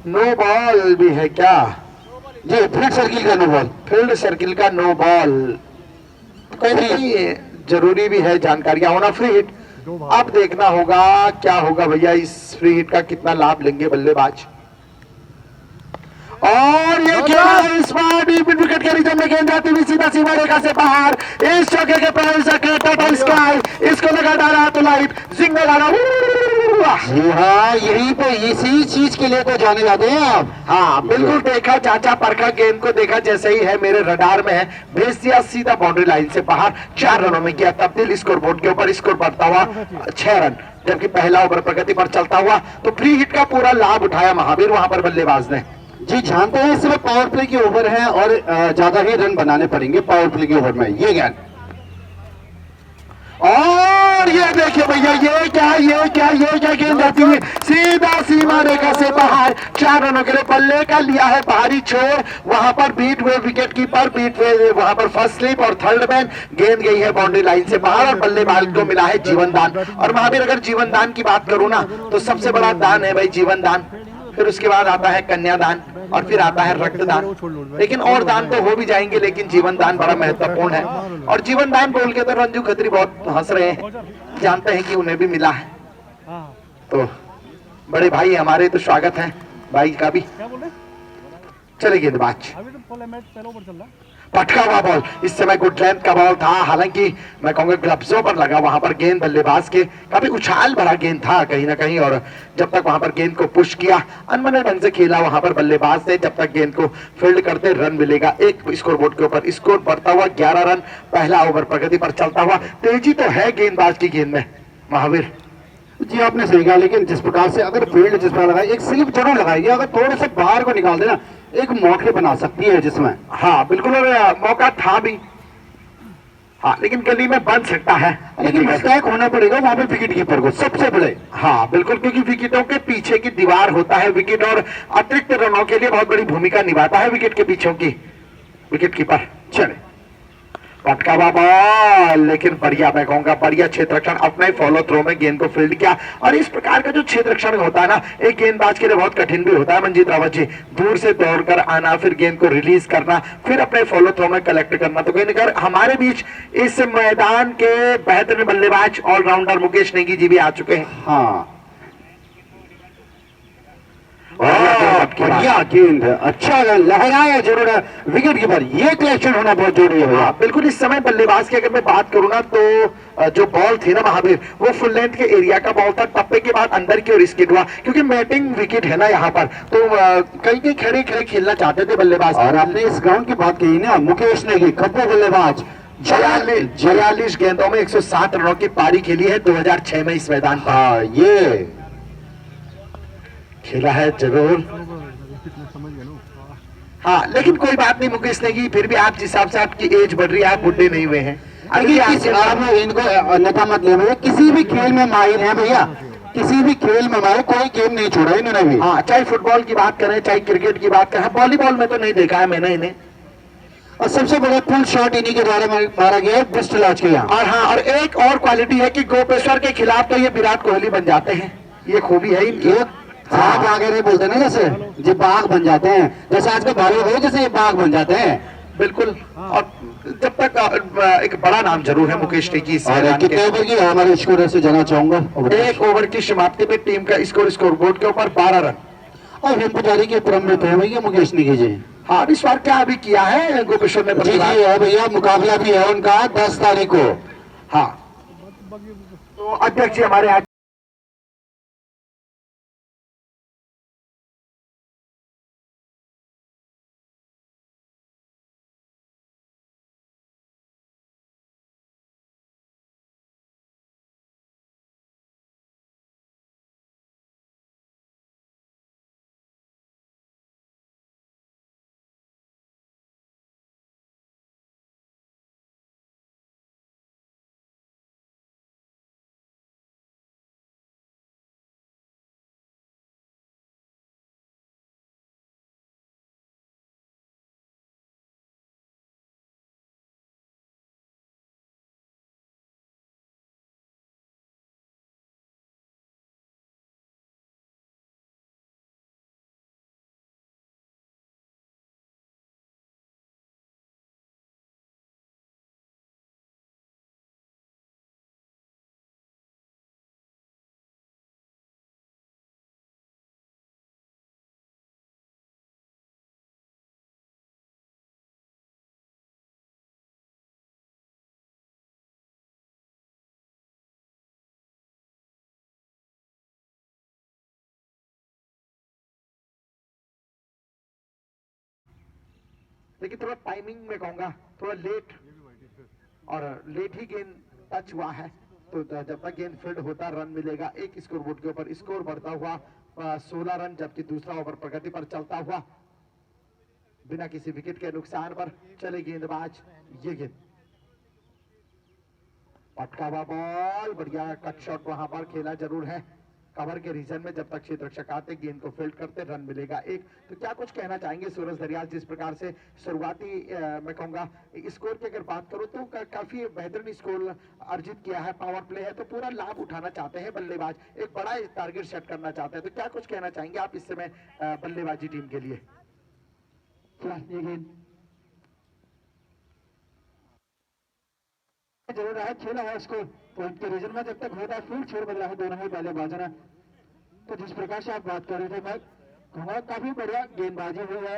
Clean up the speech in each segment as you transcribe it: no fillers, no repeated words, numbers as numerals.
No ball भी है क्या? जी, फील्ड सर्किल का नो बॉल। फील्ड सर्किल का नो बॉल। कोई नहीं, जरूरी भी है जानकारियां होना। फ्री हिट अब देखना होगा क्या होगा भैया, इस फ्री हिट का कितना लाभ लेंगे बल्लेबाज। और ये खेल इस बार विकेट के रीजन में गेंद जाती हुई सीधा सीमा रेखा से बाहर, इस चौके के पैर से टोटल स्काई, इसको लगा डाला तो लाइट जिंग में डाला। जी हाँ, यहीं पे इसी चीज के लिए तो जाने जाते हैं आप। हाँ बिल्कुल, देखा चाचा परखा, गेंद को देखा जैसे ही है मेरे रडार में है, भेज दिया सीधा बाउंड्री लाइन से बाहर। 4 रनों में किया तब्दील, स्कोर बोर्ड के ऊपर स्कोर बढ़ता हुआ 6 रन, जबकि पहला ओवर प्रगति पर चलता हुआ। तो फ्री हिट का पूरा लाभ उठाया महावीर वहां पर बल्लेबाज ने। जी, जानते हैं इस समय पावर प्ले के ओवर है और ज्यादा ही रन बनाने पड़ेंगे पावर प्ले के ओवर में। ये ज्ञान। और ये देखिए भैया, ये क्या गेंद जाती है सीधा सीमा रेखा से बाहर। 4 रनों के लिए बल्ले का लिया है भारी छोड़, वहां पर बीट हुए विकेट कीपर, बीट हुए वहां पर फर्स्ट स्लिप और थर्ड मैन। गेंद गई है बाउंड्री लाइन से बाहर और बल्लेबाज को मिला है जीवन दान। और महावीर अगर जीवन दान की बात करूं ना, तो सबसे बड़ा दान है भाई जीवन दान, फिर उसके बाद आता है कन्यादान और फिर आता है रक्तदान। लेकिन और दान तो हो भी जाएंगे, लेकिन जीवन दान बड़ा महत्वपूर्ण है। और जीवन दान बोल के तो रंजू खत्री बहुत हंस रहे हैं, जानते हैं कि उन्हें भी मिला है। तो बड़े भाई हमारे तो स्वागत है भाई का भी। चले गेंदबाज, पटका हुआ बॉल, इस समय गुड लेंथ का बॉल था, हालांकि मैं कहूंगा ग्लव्सों पर लगा वहां पर गेंद, बल्लेबाज के काफी उछाल भरा गेंद था कहीं ना कहीं। और जब तक वहां पर गेंद को पुश किया, अनमने ढंग से खेला वहां पर बल्लेबाज ने, जब तक गेंद को फील्ड करते रन मिलेगा। एक स्कोर बोर्ड के ऊपर स्कोर बढ़ता हुआ 11 रन, पहला ओवर प्रगति पर चलता हुआ। तेजी तो है गेंदबाज की गेंद में महावीर। जी, आपने सही कहा, लेकिन जिस प्रकार से अगर फील्ड जिस प्रकार लगाई, एक स्लिप जरूर लगाएगी, अगर थोड़े से बाहर को निकाल देना एक मौके बना सकती है जिसमें। हाँ बिल्कुल, और मौका था भी। हाँ लेकिन गली में बन सकता है, लेकिन मिस्टेक होना पड़ेगा वहां पे विकेट कीपर को सबसे बड़े। हाँ बिल्कुल, क्योंकि विकेटों के पीछे की दीवार होता है विकेट, और अतिरिक्त रनों के लिए बहुत बड़ी भूमिका निभाता है विकेट के पीछे की विकेट कीपर। चले पटका बॉल, लेकिन बढ़िया, मैं कहूंगा बढ़िया क्षेत्र रक्षण, अपने फॉलो थ्रो में गेंद को फील्ड किया। और इस प्रकार का जो क्षेत्र रक्षण होता है ना, एक गेंदबाज के लिए बहुत कठिन भी होता है मंजीत रावत जी। दूर से दौड़कर आना, फिर गेंद को रिलीज करना, फिर अपने फॉलो थ्रो में कलेक्ट करना। तो कहीं ना कहीं हमारे बीच इस मैदान के बेहतरीन बल्लेबाज ऑलराउंडर मुकेश नेगी जी भी आ चुके हैं। हाँ, बढ़िया गेंद, अच्छा लहराया जरूर है विकेट कीपर, ये कलेक्शन होना बहुत जरूरी है। हाँ बिल्कुल, इस समय बल्लेबाज की अगर मैं बात करूं ना, तो जो बॉल थी ना महावीर, वो फुल लेंथ के एरिया का बॉल था, टप्पे के बाद अंदर की ओर स्किड हुआ, क्योंकि मैटिंग विकेट है ना यहाँ पर, तो कहीं कहीं खड़े खड़े खेलना चाहते थे बल्लेबाज। और आपने इस ग्राउंड की बात कही ना, मुकेश नेगी कप्पू बल्लेबाज, 46 गेंदों में 107 रनों की पारी खेली है 2006 में इस मैदान पर। हाँ, ये खेला है जरूर। हाँ लेकिन कोई बात नहीं मुकेश नेगी, फिर भी आप जिस हिसाब से आपकी एज बढ़ रही है, आप बुढ़े नहीं हुए हैं। आप इनको अन्यथा मत ले भैया, किसी भी खेल में माहिर है भैया, किसी भी खेल में माहिर, कोई गेम नहीं छोड़ा इन्होंने भी। हाँ, चाहे फुटबॉल की बात करें, चाहे क्रिकेट की बात करें, वॉलीबॉल में तो नहीं देखा है मैंने इन्हें। और सबसे बड़ा फुल शॉट इन्हीं के द्वारा मारा गया है ब्रिस्टल लॉज के यहाँ। और हाँ, और एक और क्वालिटी है कि गोपेश्वर के खिलाफ तो ये विराट कोहली बन जाते हैं, ये खूबी है इनकी। बाघ आगे नहीं बोलते ना, जैसे ये बाघ बन जाते हैं, जैसे आज के भाई हो जैसे ये बाघ बन जाते हैं। बिल्कुल, और जब तक एक बड़ा नाम जरूर है मुकेश नेगी इस मैदान कितने ओवर की हमारे स्कोर से जाना चाहूंगा। एक ओवर की समाप्ति में टीम का स्कोर बोर्ड के ऊपर 12 रन। और हिम पुजारी के क्रम में थे भैया मुकेश नेगी जी। हाँ, इस बार क्या अभी किया है गोपेश्वर ने? जी जी है भैया, मुकाबला भी है उनका 10 तारीख को। हाँ, तो अध्यक्ष जी हमारे लेकिन थोड़ा टाइमिंग में कहूंगा थोड़ा लेट और लेट ही गेंद टच हुआ है। तो जब तक गेंद फील्ड होता रन मिलेगा एक स्कोर बोर्ड के ऊपर। स्कोर बढ़ता हुआ 16 रन, जबकि दूसरा ओवर प्रगति पर चलता हुआ बिना किसी विकेट के नुकसान पर चले गेंदबाज। ये गेंद पटका हुआ बॉल, बढ़िया कट शॉट वहां पर खेला जरूर है कवर के रीजन में। जब तक क्षेत्र रक्षक आते गेंद को फील्ड करते रन मिलेगा एक। तो क्या कुछ कहना चाहेंगे सूरज दरियाल, जिस प्रकार से शुरुआती मैं कहूंगा स्कोर की अगर बात करूं तो काफी बेहतरीन स्कोर अर्जित किया है, पावर प्ले है, तो पूरा लाभ उठाना चाहते हैं बल्लेबाज, एक बड़ा टारगेट सेट करना चाहते हैं। तो क्या कुछ कहना चाहेंगे आप इस समय बल्लेबाजी टीम के लिए? जरूर है खेला है स्कोर पॉइंट के रीजन में, जब तक होता है फील्ड छोड़ बदला है दोनों ही बल्लेबाजों ने। तो जिस प्रकार से आप बात कर रहे थे मैं कहूँगा काफी बढ़िया गेंदबाजी हुई है।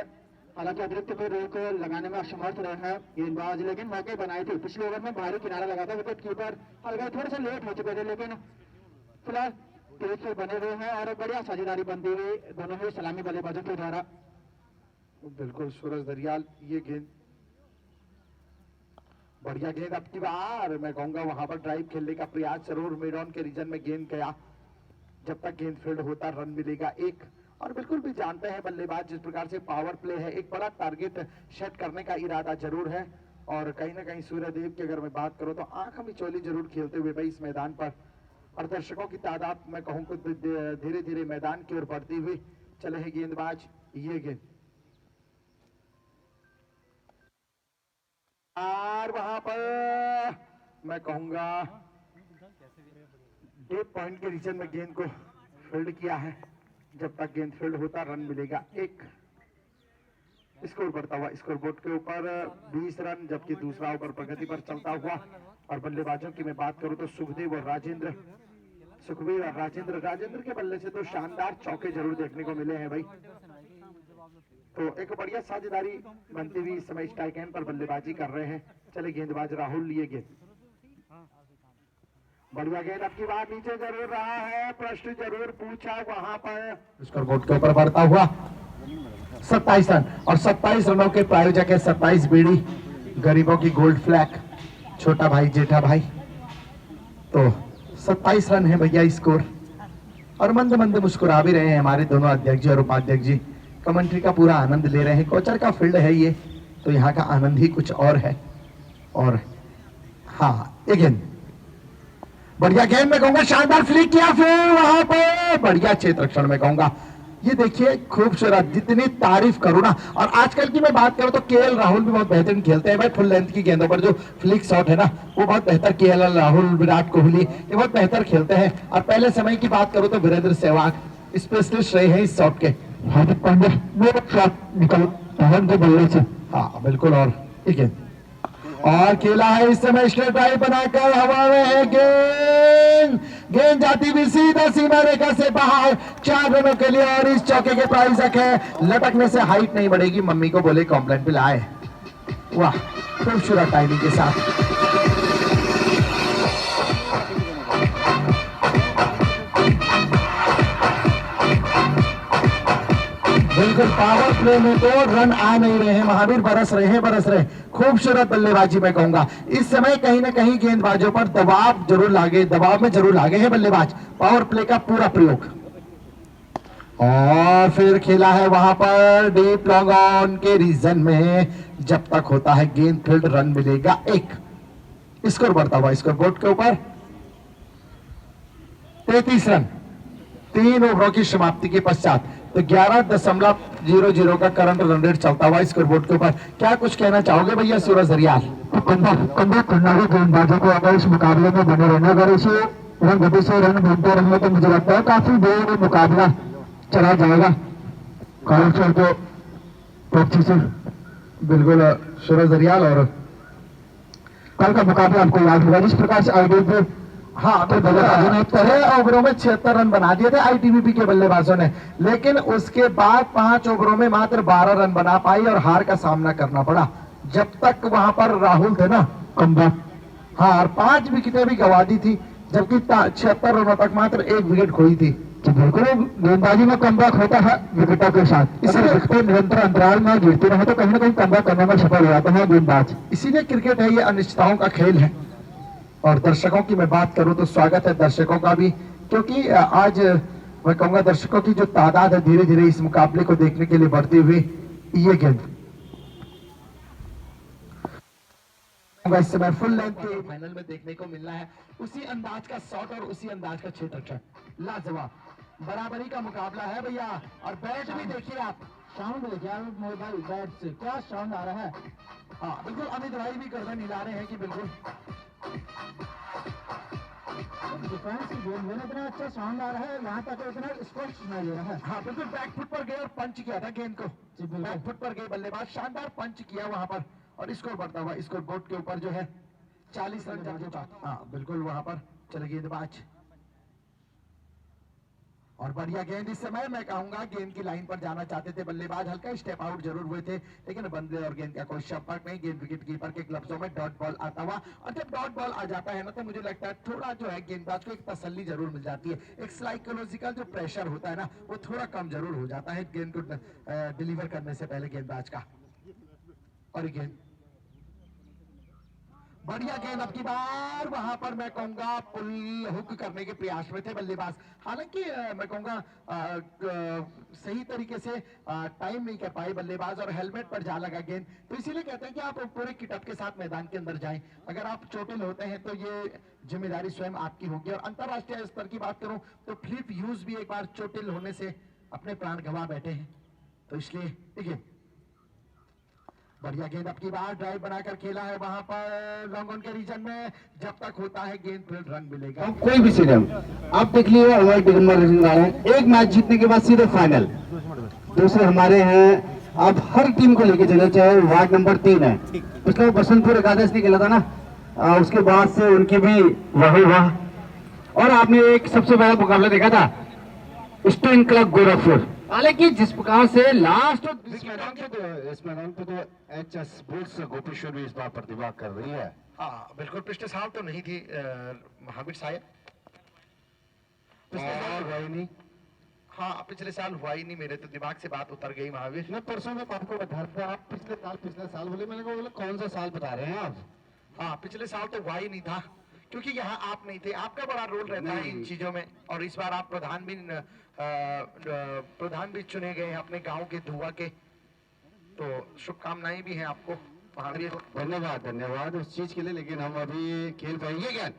हालांकि अतिरिक्त में रोक लगाने में असमर्थ रहे हैं गेंदबाज, लेकिन मौके बनाए थे। पिछले ओवर में भारी किनारा लगा था, विकेट कीपर हल्का थोड़े से लेट हो चुके थे, लेकिन फिलहाल तेज से बने हुए हैं और बढ़िया साझेदारी बनती हुई दोनों ही सलामी बल्लेबाजों के द्वारा। बिल्कुल सूरज दरियाल, ये गेंद बढ़िया गेंद अब की बार मैं कहूंगा वहां पर ड्राइव खेलने का प्रयास जरूर मिड ऑन के रीजन में गेंद गया। जब तक गेंद फील्ड होता रन मिलेगा एक। और बिल्कुल भी जानते हैं बल्लेबाज जिस प्रकार से पावर प्ले है, एक बड़ा टारगेट सेट करने का इरादा जरूर है। और कहीं ना कहीं सूर्यदेव की अगर मैं बात करूं तो आंख मिचौली जरूर खेलते हुए भाई इस मैदान पर। और दर्शकों की तादाद मैं कहूं को धीरे धीरे मैदान की ओर बढ़ती हुई चले हैं गेंदबाज। ये गेंद और वहां पर मैं कहूंगा डीप पॉइंट के रीजन में गेंद को फील्ड किया है। जब तक गेंद फील्ड होता रन मिलेगा एक। स्कोर बढ़ता हुआ स्कोर बोर्ड के ऊपर 20 रन, जबकि दूसरा ओवर प्रगति पर चलता हुआ। और बल्लेबाजों की मैं बात करूं तो सुखदेव और राजेंद्र के बल्ले से तो शानदार चौके जरूर देखने को मिले हैं भाई। तो एक बढ़िया साझेदारी बनती हुई इस समय स्ट्राइक एंड पर बल्लेबाजी कर रहे हैं चले गेंदबाज राहुल। लिए गेंद बढ़िया गेंद अब की बार नीचे जरूर रहा है, प्रश्न जरूर पूछा वहां पर। स्कोर बोर्ड के ऊपर बढ़ता हुआ 27 रन और 27 रनों के प्रायोजक है 27 बीड़ी, गरीबों की गोल्ड फ्लैग, छोटा भाई जेठा भाई। तो 27 रन है भैया स्कोर। और मंद मंद मुस्कुरा भी रहे हैं हमारे दोनों अध्यक्ष जी और उपाध्यक्ष जी, कमेंट्री का पूरा आनंद ले रहे हैं। कोचर का फील्ड है ये, तो यहाँ का आनंद ही कुछ और है। और हाँ ये गेंद बढ़िया गेंद में कहूंगा, शानदार फ्लिक किया फिर वहां पर बढ़िया क्षेत्र रक्षण में कहूंगा। ये देखिए खूबसूरत, जितनी तारीफ करूं ना। और आजकल की मैं बात करूं तो केएल राहुल भी बहुत बेहतरीन खेलते हैं भाई। फुल लेंथ की गेंदों पर जो फ्लिक शॉट है ना वो बहुत बेहतर, केएल राहुल, विराट कोहली ये बहुत बेहतर खेलते हैं। और पहले समय की बात करूं तो वीरेंद्र सहवाग स्पेशलिस्ट रहे हैं इस शॉट के। हार्दिक पांड्या शॉट निकल धवन के बल्ले से, हाँ बिल्कुल। और ठीक है और खेला है इस समय स्ट्रेट ड्राइव बनाकर हवा में है गेंद जाती हुई सीधा सीमा रेखा से बाहर 4 रनों के लिए। और इस चौके के प्रायोजक है लटकने से हाइट नहीं बढ़ेगी, मम्मी को बोले कॉम्प्लेन पे लाए। वाह खूबसूरत टाइमिंग के साथ। बिल्कुल पावर प्ले में तो रन आ नहीं रहे हैं, महावीर बरस रहे। खूबसूरत बल्लेबाजी मैं कहूंगा। इस समय कहीं ना कहीं गेंदबाजों पर दबाव में जरूर लागे हैं बल्लेबाज। पावर प्ले का पूरा प्रयोग। और फिर खेला है वहां पर डीप लॉन्ग ऑन के रीजन में। जब तक होता है गेंद फील्ड रन मिलेगा एक। स्कोर बढ़ता हुआ स्कोर बोर्ड के ऊपर 33 रन 3 ओवरों की समाप्ति के पश्चात। तो 11.00 का करंट रन रेट चलता हुआ स्कोर बोर्ड के ऊपर। क्या कुछ कहना चाहोगे भैया सूरज दरियाल? गेंदबाजों को अगर इस मुकाबले में बने रहना, अगर इसे रन गति से रन बनते रहेंगे तो मुझे लगता है काफी देर मुकाबला चला जाएगा। बिल्कुल सूरज दरियाल। और कल का मुकाबला आपको याद होगा जिस प्रकार से आईटीबीपी, हाँ तो पहले ओवरों में 76 रन बना दिए थे आईटीबीपी के बल्लेबाजों ने, लेकिन उसके बाद 5 ओवरों में मात्र 12 रन बना पाई और हार का सामना करना पड़ा। जब तक वहां पर राहुल थे ना कमबैक, हाँ और 5 विकेटें भी गंवा दी थी, जबकि 76 रनों तक मात्र 1 विकेट खोई थी। जी बिल्कुल, गेंदबाजी में कमबैक होता है विकेटों के साथ। इसीलिए विकेटें निरंतर अंतराल में गिरती रहे तो कहीं ना कहीं कमबैक करने में सफल हो जाते हैं गेंदबाज। इसीलिए क्रिकेट है, ये अनिश्चितताओं का खेल है। और दर्शकों की मैं बात करूं तो स्वागत है दर्शकों का भी, क्योंकि आज मैं कहूंगा दर्शकों की जो तादाद है धीरे धीरे इस मुकाबले को देखने के लिए बढ़ती हुई ये गेंद इस समय फुल लेंथ के फाइनल में देखने को मिलना है। उसी अंदाज का शॉट और उसी अंदाज का क्षेत्ररक्षण, लाजवाब बराबरी का मुकाबला है भैया। और बैट भी देखिए आप, साउंड देखिए आप मोबाइल बैट से क्या साउंड आ रहा है। हाँ बिल्कुल, अमित भाई भी गर्दन हिला रहे हैं कि बिल्कुल डिफेंस की गेंद में इतना अच्छा साउंड आ रहा है, यहाँ तक इतना स्पष्ट सुनाई दे रहा है। हाँ बिल्कुल, बैक फुट पर गए और पंच किया था गेंद को। बैक फुट पर गए बल्लेबाज, शानदार पंच किया वहां पर और स्कोर बढ़ता हुआ स्कोर बोर्ड के ऊपर जो है 40 रन जाने के बाद। हाँ बिल्कुल, वहां पर चले गेंदबाज और बढ़िया गेंद। इस समय मैं कहूंगा गेंद की लाइन पर जाना चाहते थे बल्लेबाज, हल्का स्टेप आउट जरूर हुए थे, लेकिन बंदे और गेंद का कोई संपर्क नहीं। गेंद विकेट कीपर के ग्लव्सों में डॉट बॉल आता हुआ, और जब डॉट बॉल आ जाता है ना तो मुझे लगता है थोड़ा जो है गेंदबाज को एक तसल्ली जरूर मिल जाती है। एक साइकोलॉजिकल जो प्रेशर होता है ना वो थोड़ा कम जरूर हो जाता है गेंद को डिलीवर करने से पहले गेंदबाज का। और गेंद बढ़िया गेंद, अब की बार वहां पर मैं कहूंगा पुल हुक करने के प्रयास में थे बल्लेबाज। हालांकि मैं कहूंगा सही तरीके से टाइम नहीं कर पाए बल्लेबाज और हेलमेट पर जा लगा गेंद। तो इसीलिए कहते हैं कि आप पूरे किटअप के साथ मैदान के अंदर जाएं। अगर आप चोटिल होते हैं तो ये जिम्मेदारी स्वयं आपकी होगी। और अंतरराष्ट्रीय स्तर की बात करूं तो फिलिप ह्यूज भी एक बार चोटिल होने से अपने प्राण गंवा बैठे हैं। तो इसलिए देखिए बढ़िया गेंद, अब की बार ड्राइव बनाकर खेला है वहां पर लॉन्ग ऑन के रीजन में। जब तक होता है गेंद फिर रन मिलेगा। कोई भी स्टेडियम आप देख लीजिए, हमारे टिकट आ रहे हैं एक मैच जीतने के बाद सीधे फाइनल। दूसरे हमारे हैं, आप हर टीम को लेके चले, चाहे वार्ड नंबर 3 है, पिछले बसंतपुर एकादश ने खेला था ना, उसके बाद से उनकी भी वाह। और आपने एक सबसे बड़ा मुकाबला देखा था स्टेन क्लब गोरखपुर, हालांकि जिस प्रकार से लास्ट इस मैदान पे तो एचएस बुल्स गोपेश्वर भी इस बार प्रतिभा कर रही है। हाँ बिल्कुल, पिछले साल तो नहीं थी महावीर शायद, पिछले साल हुआ ही नहीं। हाँ पिछले साल हुआ ही नहीं, मेरे तो दिमाग से बात उतर गई महावीर। मैं परसों में आपको बता था, आप पिछले साल बोले, मैंने कहा कौन सा साल बता रहे हैं आप। हाँ पिछले साल तो हुआ ही नहीं था, क्योंकि यहाँ आप नहीं थे। आपका बड़ा रोल रहता है इन चीजों में। और इस बार आप प्रधान भी चुने गए हैं अपने गांव के धुआ के, तो शुभकामनाएं भी हैं आपको महावीर। धन्यवाद धन्यवाद उस चीज के लिए, लेकिन हम अभी खेल पाएंगे क्या?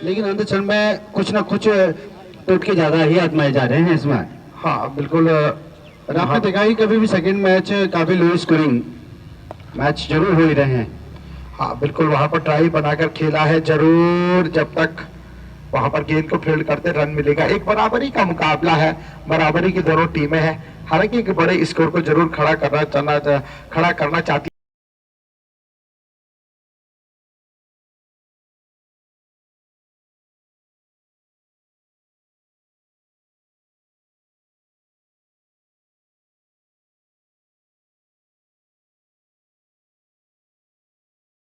लेकिन अंत क्षण में कुछ ना कुछ टूट के ज्यादा ही आजमाए जा रहे हैं इसमें। हाँ बिल्कुल, आपने देखा ही कभी भी सेकंड मैच काफी लो स्कोरिंग मैच जरूर हो ही रहे हैं। हाँ बिल्कुल, वहां पर ट्राई बनाकर खेला है जरूर। जब तक वहां पर गेंद को फील्ड करते रन मिलेगा। एक बराबरी का मुकाबला है, बराबरी की दोनों टीमें हैं। हालांकि एक बड़े स्कोर को जरूर खड़ा करना चाहती